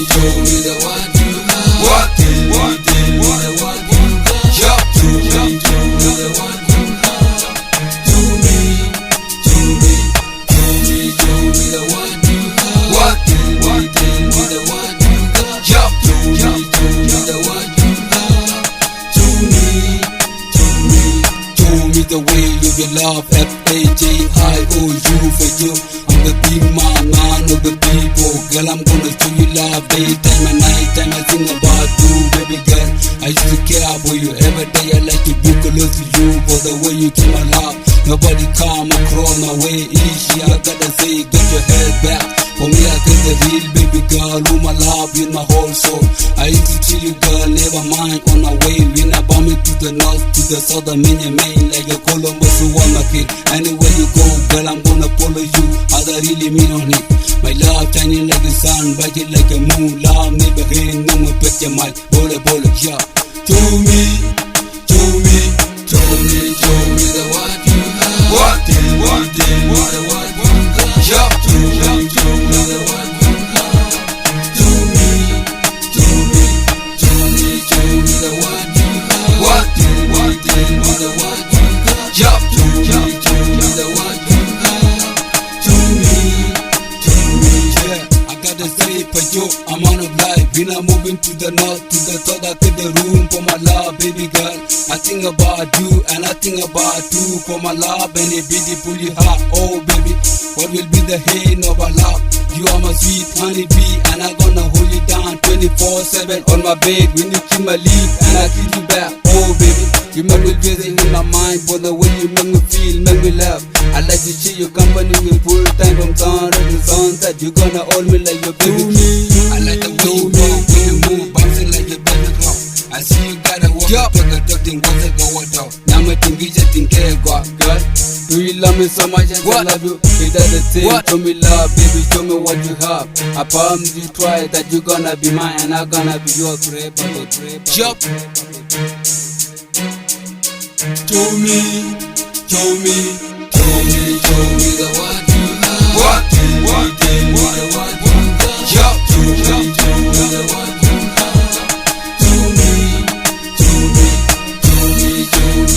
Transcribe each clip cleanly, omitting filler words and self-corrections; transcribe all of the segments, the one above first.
show me the what you have. What? Tell me the what you got. Show me the what you have. To me, show me the what you have. What? Tell me the what you got. Show me the what you have. Show me the way you will love. FAJIOU for you. I'm the big man of the people. Girl, I'm gonna show you love daytime and nighttime. I think about you, baby girl. I used to care about you every day. I like to be close to you for the way you keep my love. Nobody come across my way easy. I gotta say, get your head back. For me, I think the real baby girl who my love in my whole soul. I used to tell you, girl, never mind on my way. When I bomb it to the north, to the south, I'm in your main like a Columbus who want my kid. Anywhere you go, girl, I'm gonna follow you. How I really mean on it. My love shining like the sun, bright like a moon. Love never hang, no more picture my bole, yeah. Show me the what you have. What? Tell me the what you got. Show me the what you have. Show me the what you have. What? Tell me the what you got. Show me the what you have. Yeah, I gotta say for you, I'm on a life. When I'm moving to the north, to the south, I get the room for my love, baby girl. I think about you and I think about you for my love and a beautiful heart. Oh baby, what will be the hand of our love? You are my sweet honey bee and I'm gonna hold you down 24/7 on my bed. When you keep my lead and I keep you back. Oh baby, you make me busy in my mind for the way you make me feel, make me laugh. I like to see your company with full time from sun to the sunset. You gonna hold me like your baby. I like the way you walk, when you move, bouncing like your baby girl. I see you gotta walk, talking, what's it go out? Now my thing is just in care, girl. Do you love me so much and I love you? Is that the same? Show me love, baby, show me what you have. I promise you try that you gonna be mine and I'm gonna be yours forever. Jump. Show me the what you have. What? Tell me the what you got. Show me the what you have. Show me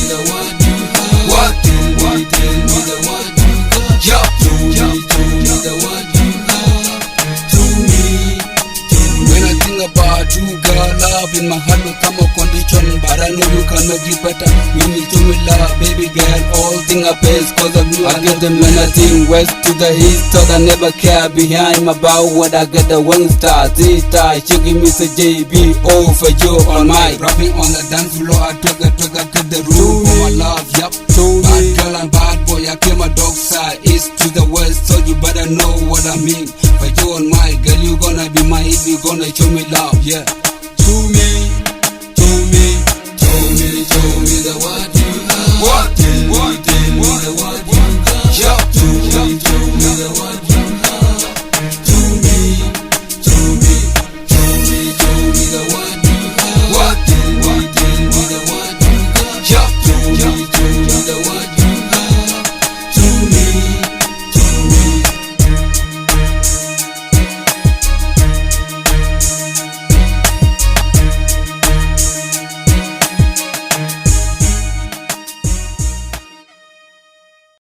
the what you have. What? Tell me the what you got. Show me the what you have. Show me. When I think about you, girl, love in my heart will come a condition, but I know you can make it better. When you show me love, baby girl, all things are best cause of you. I get them when I think west to the east, so I never care behind my bow. What I get the one star, Z-star, she give me the JBO for you on my rapping on the dance floor. I took get the room for my love, yup. Bad girl and bad boy, I came a dog side, east to the west, so you better know what I mean. For you on my girl, you gonna be mine if you gonna show me love, yeah. Show me the what you have. What? Tell me the what you got. Show